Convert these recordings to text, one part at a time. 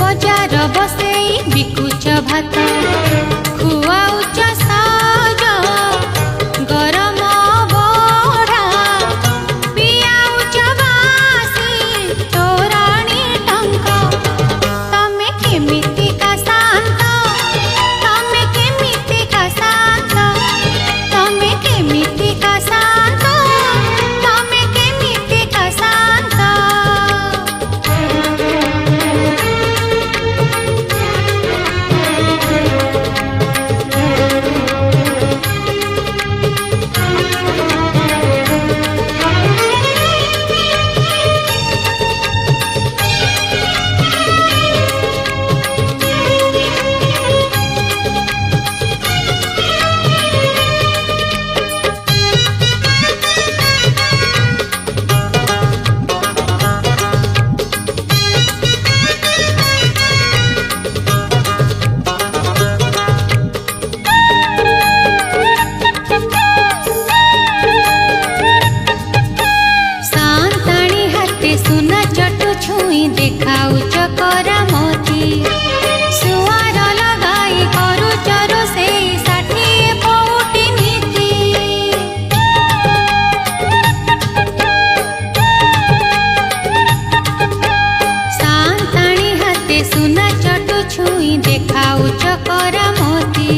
बजार बसेई बिकुच भात खुआउच साज गरम बड़ा पियाउच बासी तोराणी टंका तमे केमिति का शांत तमे केमिति का शांत तमे केमिति का शांत तमे केमिति का शांत सुना चटु छुई देखाउच करामती सुआर लगाई करुच रोषेई 60 पौटी नीति सांताणी हाथे सुना चटु छुई देखाउच करामती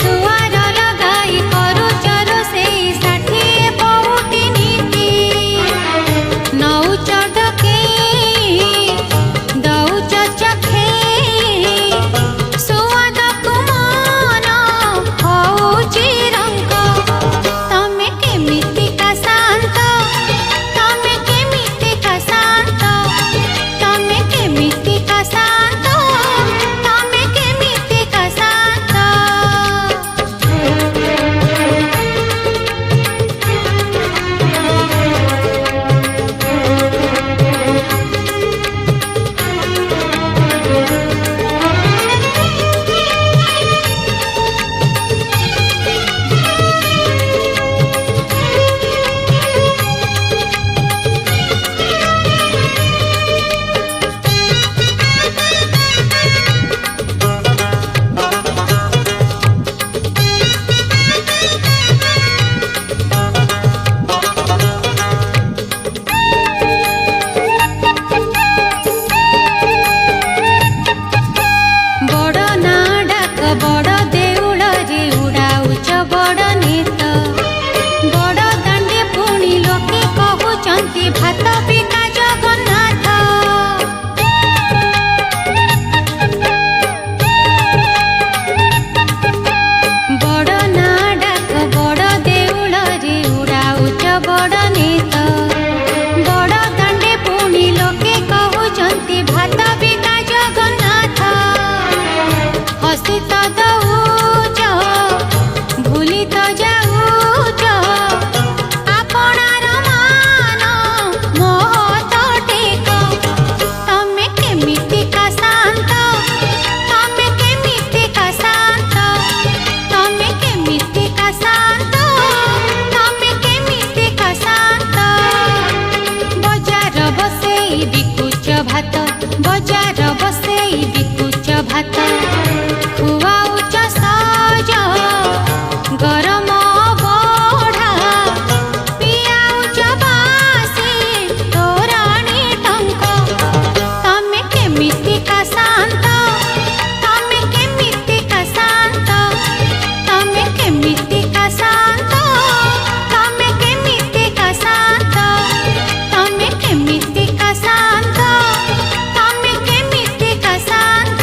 सुआर लगाई करुच रोषेई 60 पौटी नीति नौच दौच चखे सुआद कुमान हौची रंग तमे केमिति का शांत तमे केमिति का शांत तमे केमिति का शांत तमे केमिति का शांत बड़ देउल रे उड़ाउच बड़ नेत बड़ दांडे पुणी लोके कहउचंती भात बिका जगन्नाथ बड़ ना डाक बड़ देउल रे उड़ाउच बड़ नेत बड़ दांडे पुणी लोके कहउचंती भात बिका जगन्नाथ हसी तो दौच भूली तो जाऊच आपणार मान मोहत टेक तमे केमिति का शांत तमे केमिति का शांत तमे केमिति का शांत तमे केमिति का शांत बजार बसेई बिकुच भात बजार बसेई बिकुच भात खुआउच साज गरम बड़ा पियाउच बासी तोराणी टंका तमे केमिति का शांत तमे केमिति का शांत तमे केमिति का शांत तमे केमिति का शांत तमे केमिति का शांत तमे केमिति का शांत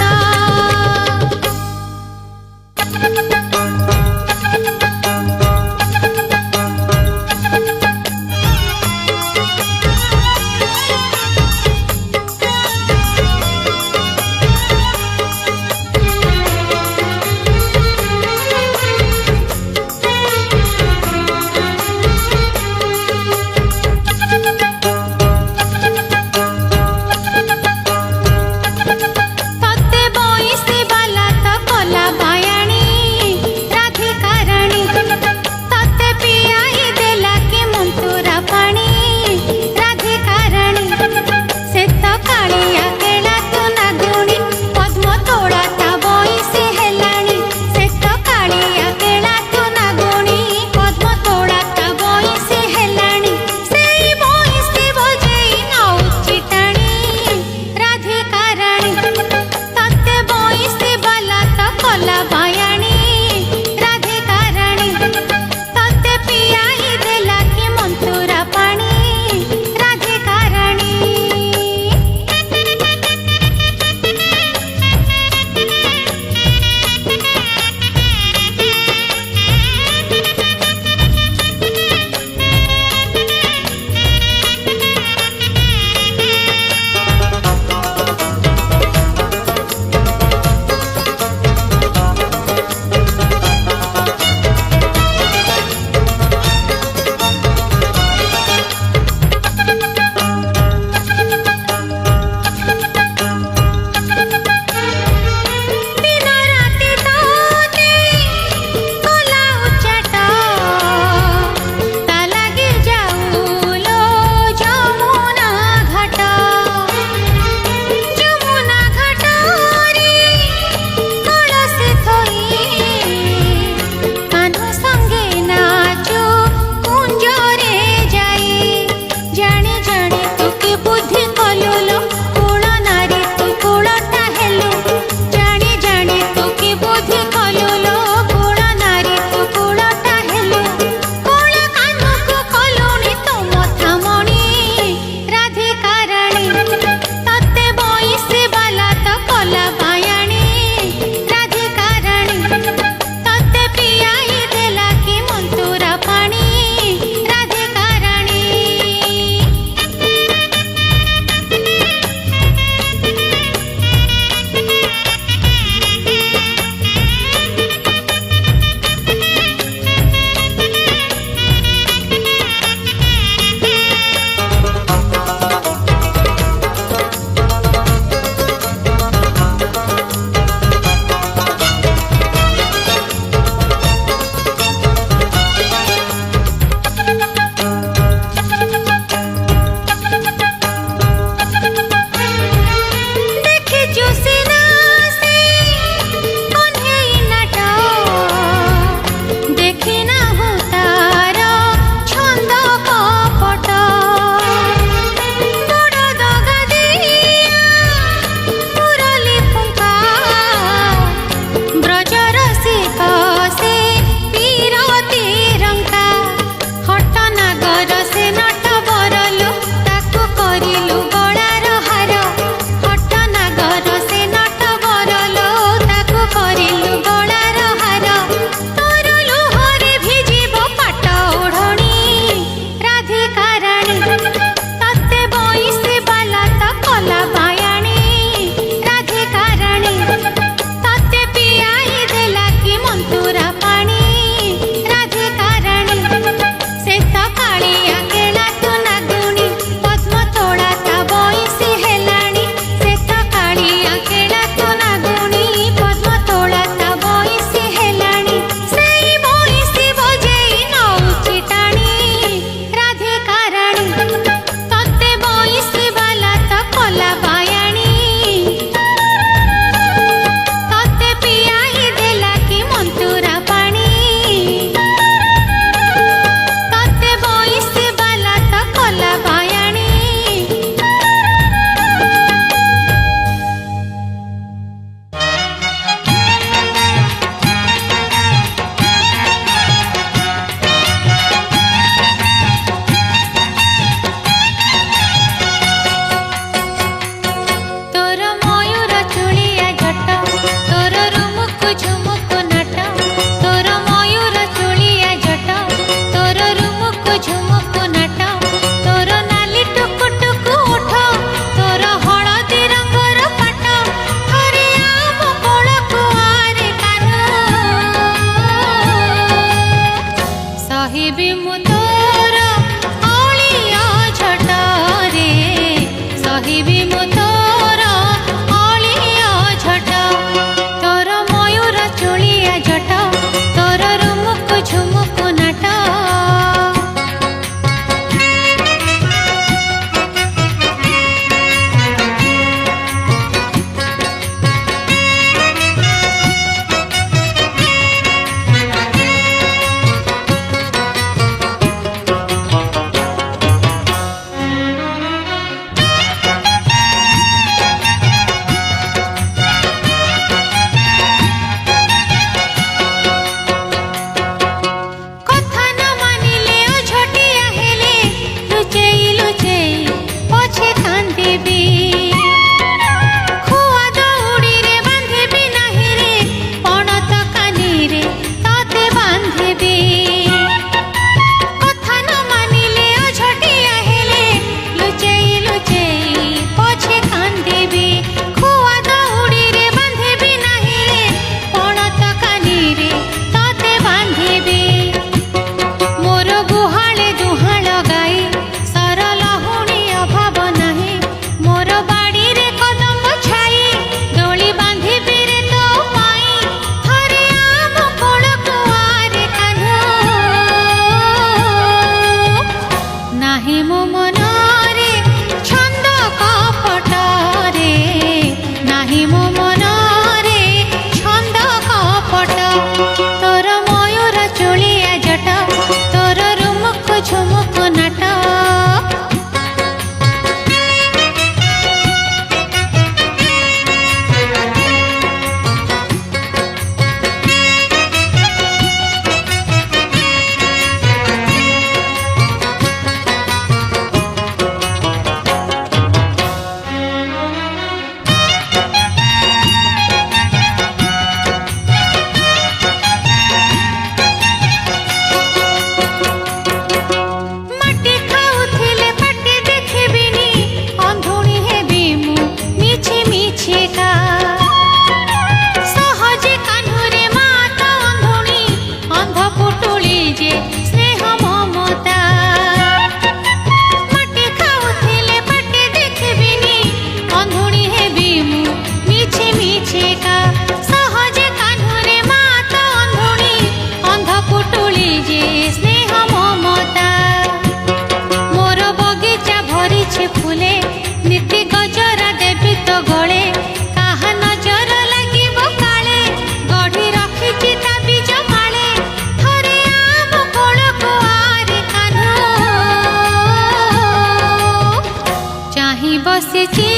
ବସିଛି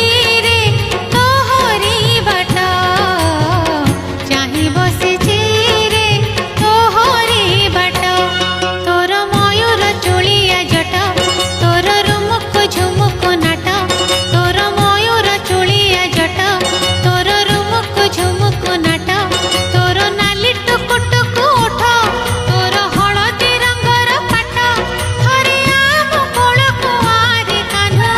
ରେ ତୋହରି ବାଟ ଚାହିଁ ବସିଛି ରେ ତୋହରି ବାଟ ତୋର ମୟୂର ଚୁଳିଆ ଜଟ ତୋର ରୁମୁକୁ ଝୁମୁକୁ ନାଟ ତୋର ମୟୂର ଚୁଳିଆ ଜଟ ତୋର ରୁମୁକୁ ଝୁମୁକୁ ନାଟ ତୋର ନାଲି ଟୁକୁ ଟୁକୁ ଓଠ ତୋର ହଳଦୀ ରଙ୍ଗର ପାଟ ଥରେ ଆମ କୋଳକୁ ଆରେ କାହ୍ନୁ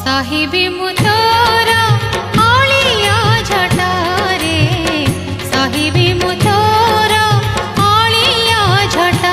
ସହିବି ମୁଁ ତୋର ଅଳିଆ ଝଟରେ ସହିବି ମୁଁ ତୋର ଅଳିଆ ଝଟ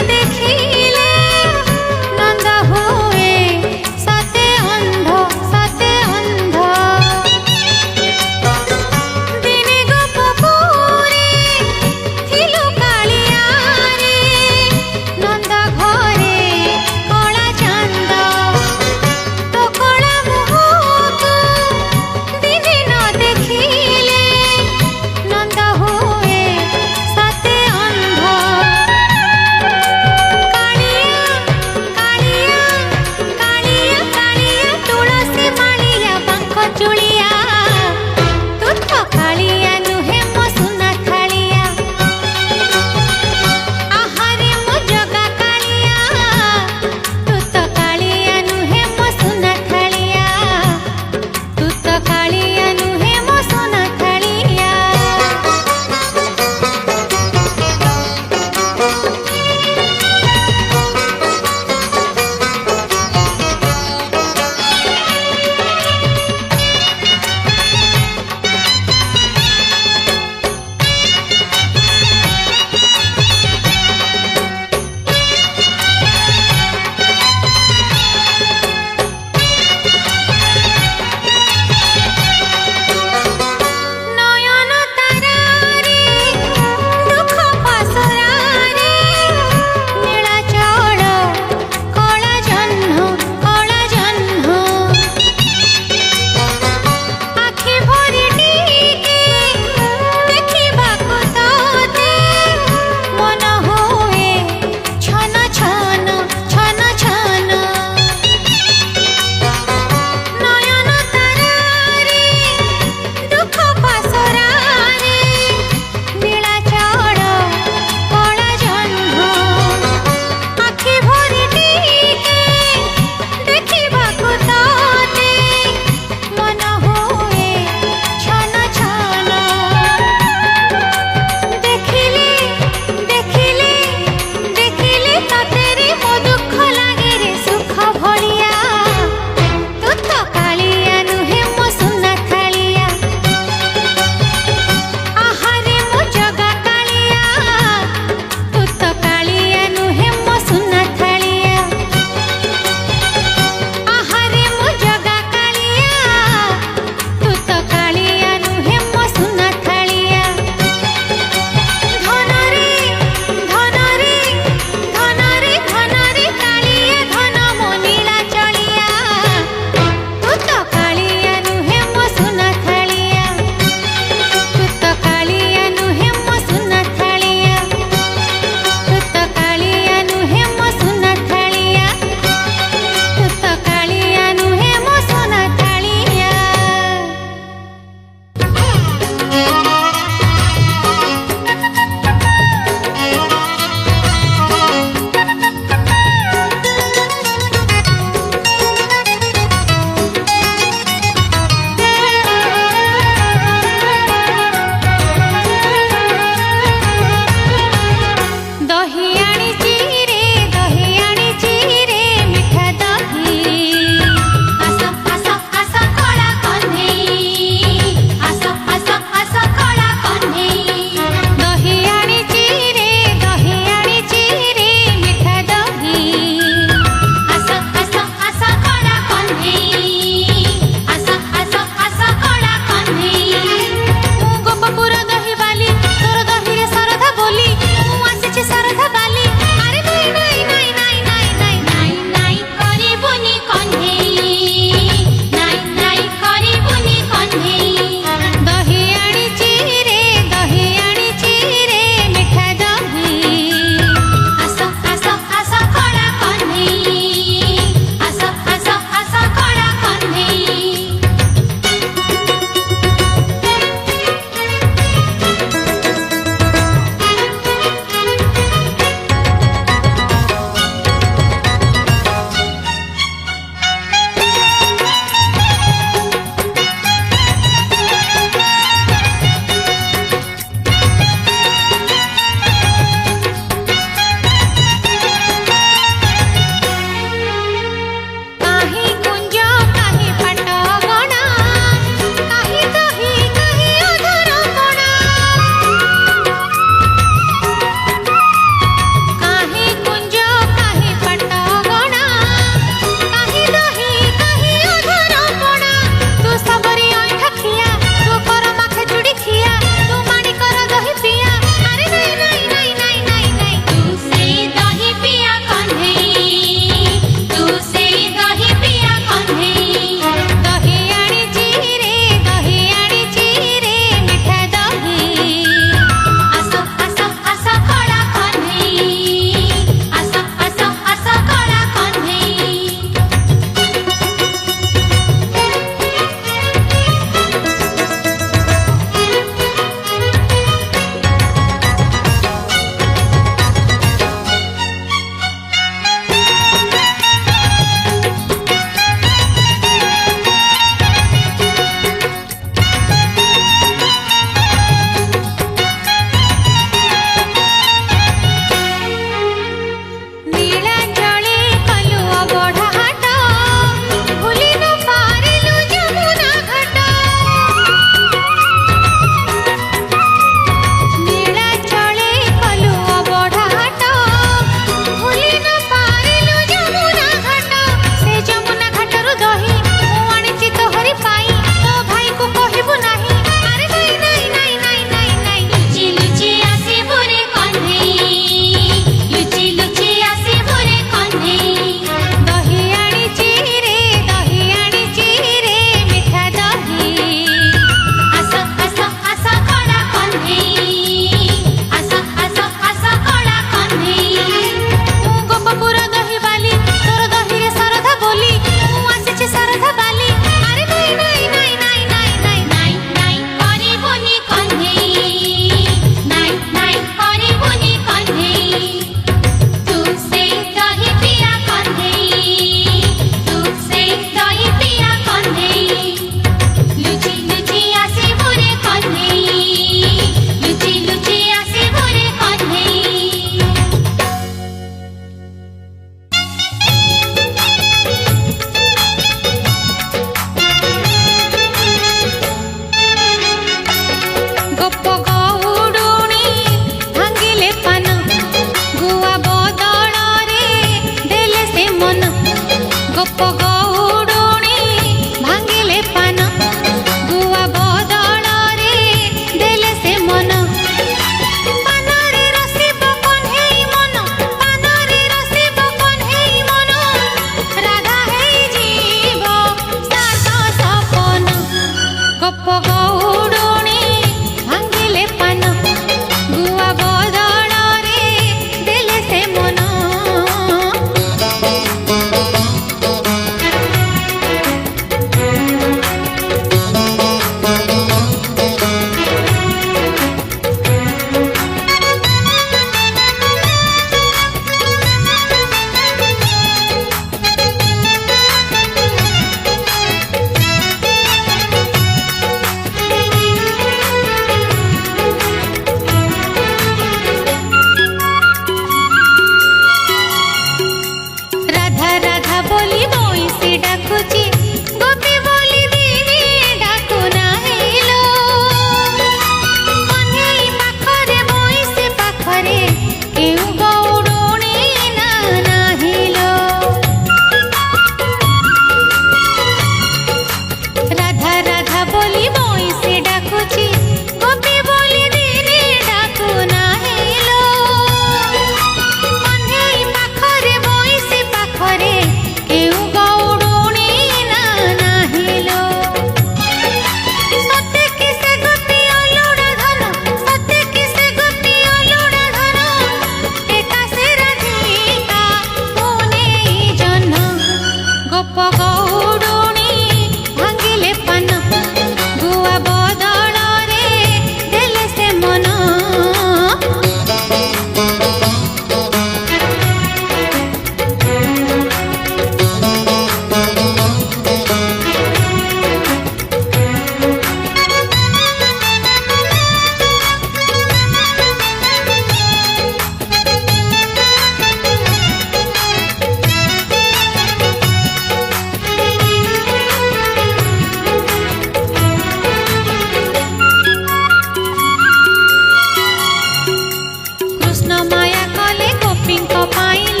कृष्ण माया कले गोपी पाइल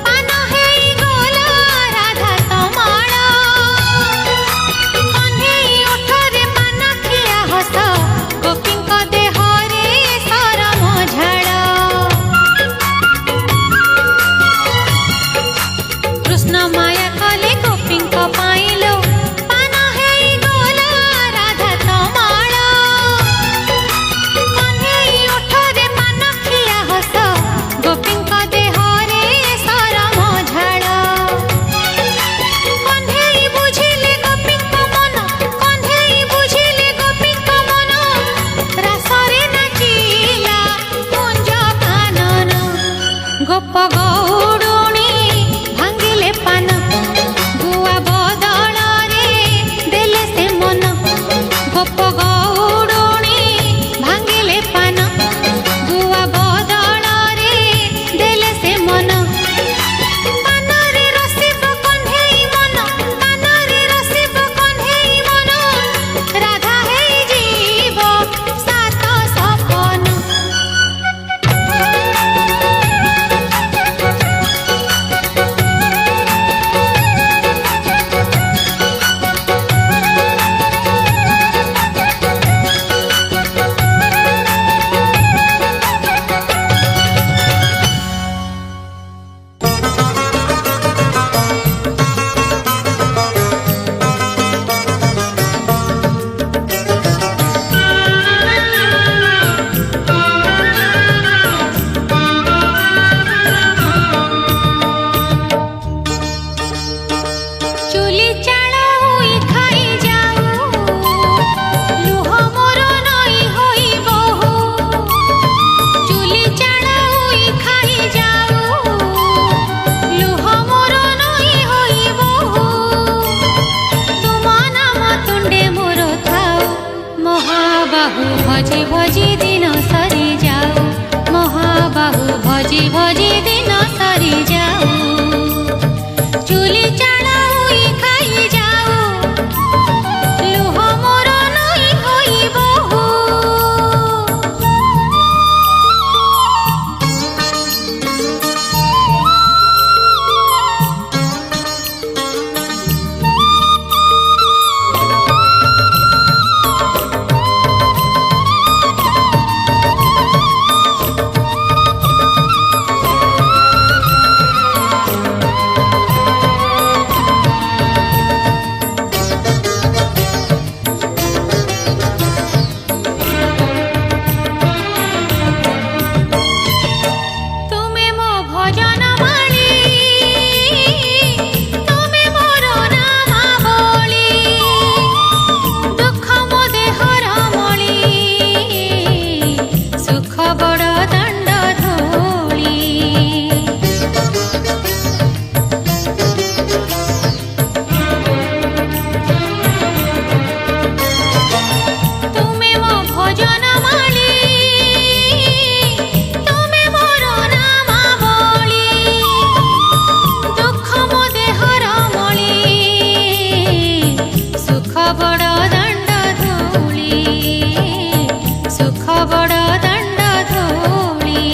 पान हेई गला राधा तमाल कन्हई ओठरे पान खिया हस गोपी देहरे सरम झाड़ कृष्ण माया कले गोपी पाइल पान हेई गला राधा तमाल कन्हई ओठरे पान खिया हस गोपी देहरे सरम झाड़ कन्हई बुझिले गोपी मन कन्हई बुझिले गोपी मन रासरे नाचिला कुंज कानन गोप गौड़ुणी भांगिले पान गुआ बदल रे देले से मन गोप गौड़ुणी भांगिले पान गुआ बदल रे देले से मन कानरे रसिब कन्हई मन कानरे रसिब कन्हई मन राधा हेई जीव सात सपन चुली चाल हुई खाई जाऊ लुह मोर नई होई बहु चुली चाल हुई खाई जाऊ लुह मोर नई होई बहु तुम नाम तुंडे मोर थाऊ महाबाहु भजी भजी दिन सरी जाऊ महाबाहु भजी भजी दिन सरी जाऊ चुली चाल हुई खाई जाऊ लुह मोर नई होई बहु तुमे मो भजन माली तुमे मोर नाम बोली दुख मो देहर मली सुख बड़ दंड धूली तुमे मो भजन माली तुमे मोर नाम बोली दुख मो देहर मली सुख बड़ दंड धूली सुख बड़ दंड धूली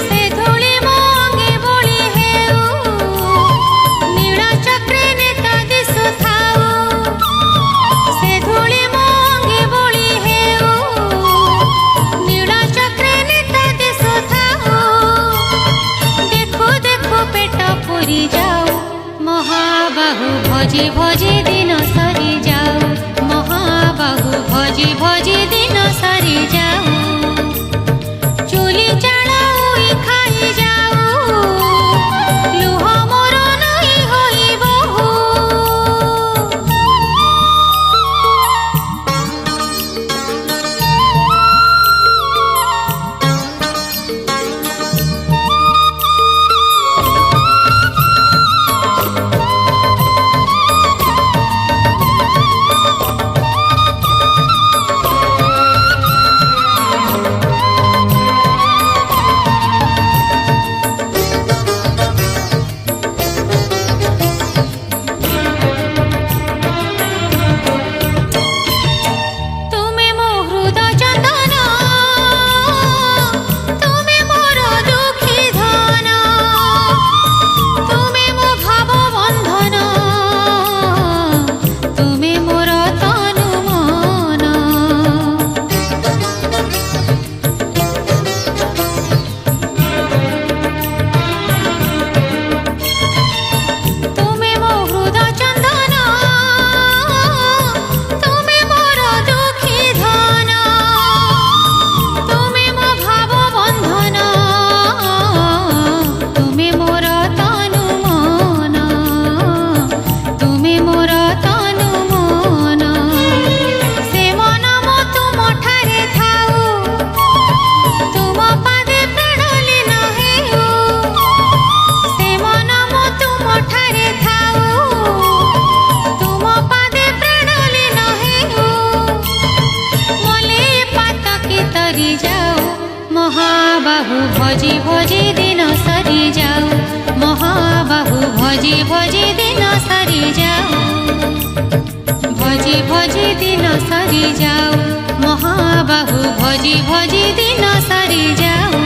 से धूली मो अंगे बोली हेऊ नील चक्रे नेता दिशु थाऊ से धूली मो अंगे बोली हेऊ नील चक्रे नेता दिशु थाऊ देखो देखो पेट पुरी जाऊ महाबाहु भजी भजी दिन सरी जाऊ महाबाहु भजी भजी दिन सरी जाऊ चुली चाल हुई खाई जाऊ लुह मोर नई होई बहु भजी भजी दिन सरी जाऊ महाबाहु भजी भजी दिन सरी जाऊ भजी भजी दिन सरी जाऊ महाबाहु भजी भजी दिन सरी जाऊ।